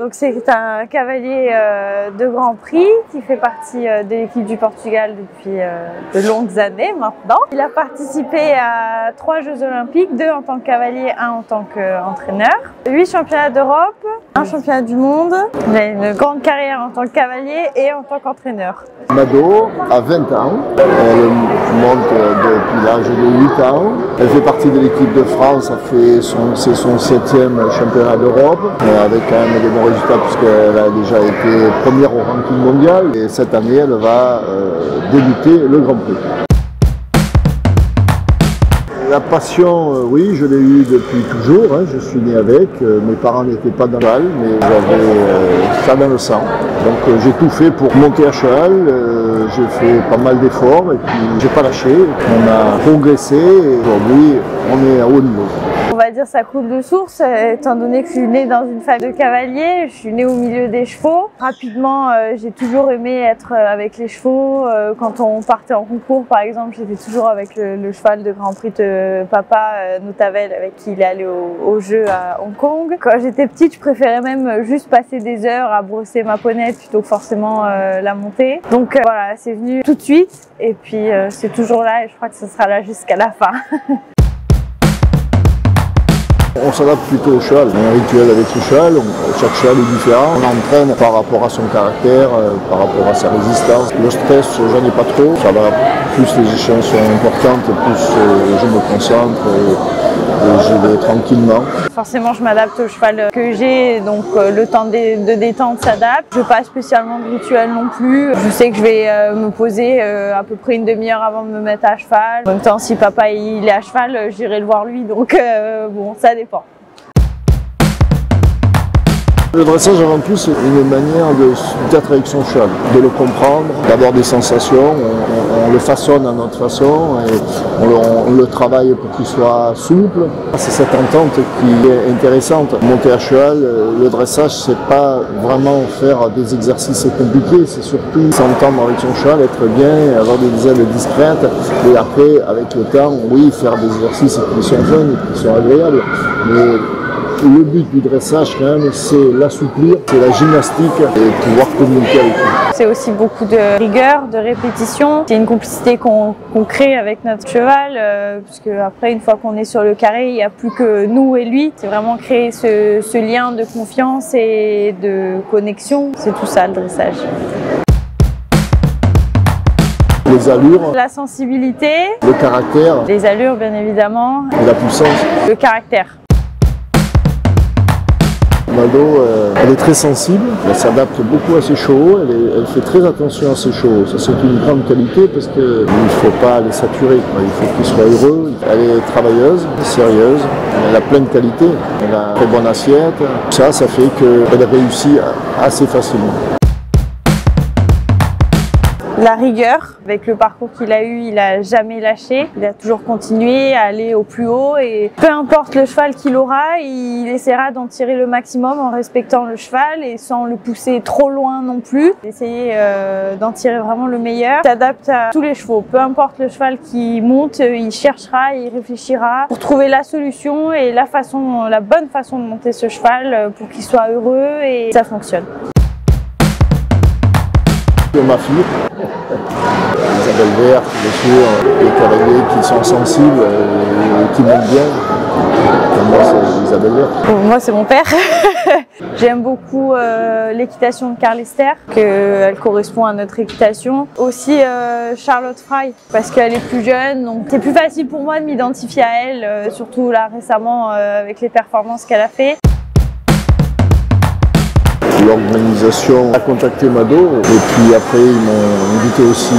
Donc c'est un cavalier de Grand Prix qui fait partie de l'équipe du Portugal depuis de longues années maintenant. Il a participé à 3 Jeux Olympiques, 2 en tant que cavalier, 1 en tant qu'entraîneur. 8 championnats d'Europe, 1 championnat du monde. Il a une grande carrière en tant que cavalier et en tant qu'entraîneur. Mado a 20 ans, elle monte depuis l'âge de 8 ans. Elle fait partie de l'équipe de France, c'est son 7e championnat d'Europe, avec quand même des bons résultats puisqu'elle a déjà été première au ranking mondial et cette année elle va débuter le Grand Prix. La passion, oui, je l'ai eue depuis toujours, hein, je suis né avec, mes parents n'étaient pas dans le cheval, mais j'avais ça dans le sang. Donc j'ai tout fait pour monter à cheval, j'ai fait pas mal d'efforts et puis j'ai pas lâché. On a progressé et aujourd'hui on est à haut niveau. On va dire ça coule de source, étant donné que je suis née dans une famille de cavaliers, je suis née au milieu des chevaux. Rapidement, j'ai toujours aimé être avec les chevaux. Quand on partait en concours, par exemple, j'étais toujours avec le cheval de Grand Prix de papa, Notavel, avec qui il est allé au jeu à Hong Kong. Quand j'étais petite, je préférais même juste passer des heures à brosser ma ponette plutôt que forcément la monter. Donc voilà, c'est venu tout de suite et puis c'est toujours là et je crois que ce sera là jusqu'à la fin. On s'adapte plutôt au cheval, on a un rituel avec ce cheval, chaque cheval est différent. On entraîne par rapport à son caractère, par rapport à sa résistance. Le stress, j'en ai pas trop, ça va, plus les échéances sont importantes, plus je me concentre et je vais tranquillement. Forcément, je m'adapte au cheval que j'ai, donc le temps de détente s'adapte. Je n'ai pas spécialement de rituel non plus. Je sais que je vais me poser à peu près une demi-heure avant de me mettre à cheval. En même temps, si papa il est à cheval, j'irai le voir lui, donc bon, ça dépend. Le dressage avant tout c'est une manière d'être avec son cheval, de le comprendre, d'avoir des sensations, on le façonne à notre façon et on le travaille pour qu'il soit souple. C'est cette entente qui est intéressante. Monter à cheval, le dressage c'est pas vraiment faire des exercices compliqués, c'est surtout s'entendre avec son cheval, être bien, avoir des ailes discrètes et après avec le temps, oui, faire des exercices qui sont fun et qui sont agréables. Mais le but du dressage, quand même, c'est l'assouplir, c'est la gymnastique et pouvoir communiquer avec lui. C'est aussi beaucoup de rigueur, de répétition. C'est une complicité qu'on crée avec notre cheval, puisque après, une fois qu'on est sur le carré, il n'y a plus que nous et lui. C'est vraiment créer ce lien de confiance et de connexion. C'est tout ça, le dressage. Les allures, la sensibilité, le caractère, les allures bien évidemment, et la puissance, le caractère. Mado, elle est très sensible, elle s'adapte beaucoup à ses chevaux, elle fait très attention à ses chevaux. Ça c'est une grande qualité parce qu'il ne faut pas les saturer, il faut qu'ils soient heureux. Elle est travailleuse, sérieuse, elle a plein de qualités, elle a une très bonne assiette. Ça fait qu'elle réussit assez facilement. La rigueur, avec le parcours qu'il a eu, il n'a jamais lâché. Il a toujours continué à aller au plus haut et peu importe le cheval qu'il aura, il essaiera d'en tirer le maximum en respectant le cheval et sans le pousser trop loin non plus. Essayer d'en tirer vraiment le meilleur. Il s'adapte à tous les chevaux. Peu importe le cheval qui monte, il cherchera, il réfléchira pour trouver la solution et la bonne façon de monter ce cheval pour qu'il soit heureux et ça fonctionne. Ma fille, Isabelle Vert, bien sûr, les cavaliers qui sont sensibles et qui montent bien. Et moi, c'est Isabelle Vert. Moi, c'est mon père. J'aime beaucoup l'équitation de Carl Lester, qu'elle correspond à notre équitation. Aussi Charlotte Fry, parce qu'elle est plus jeune, donc c'est plus facile pour moi de m'identifier à elle, surtout là récemment avec les performances qu'elle a fait. L'organisation a contacté Mado et puis après ils m'ont invité aussi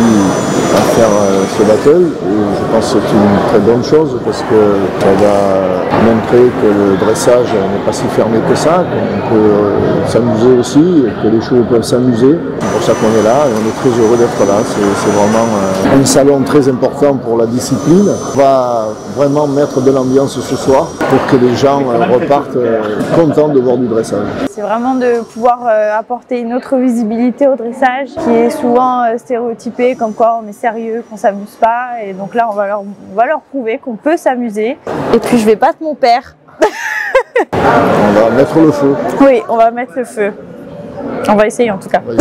à faire ce battle et je pense que c'est une très bonne chose parce que ça va montrer que le dressage n'est pas si fermé que ça, qu'on peut s'amuser aussi et que les chevaux peuvent s'amuser. C'est pour ça qu'on est là et on est très heureux d'être là. C'est vraiment un salon très important pour la discipline. On va vraiment mettre de l'ambiance ce soir pour que les gens repartent contents de voir du dressage. C'est vraiment de pouvoir apporter une autre visibilité au dressage qui est souvent stéréotypé comme quoi on est sérieux, qu'on s'amuse pas et donc là on va leur prouver qu'on peut s'amuser et puis je vais battre mon père. On va mettre le feu. Oui, on va mettre le feu. On va essayer en tout cas. Oui.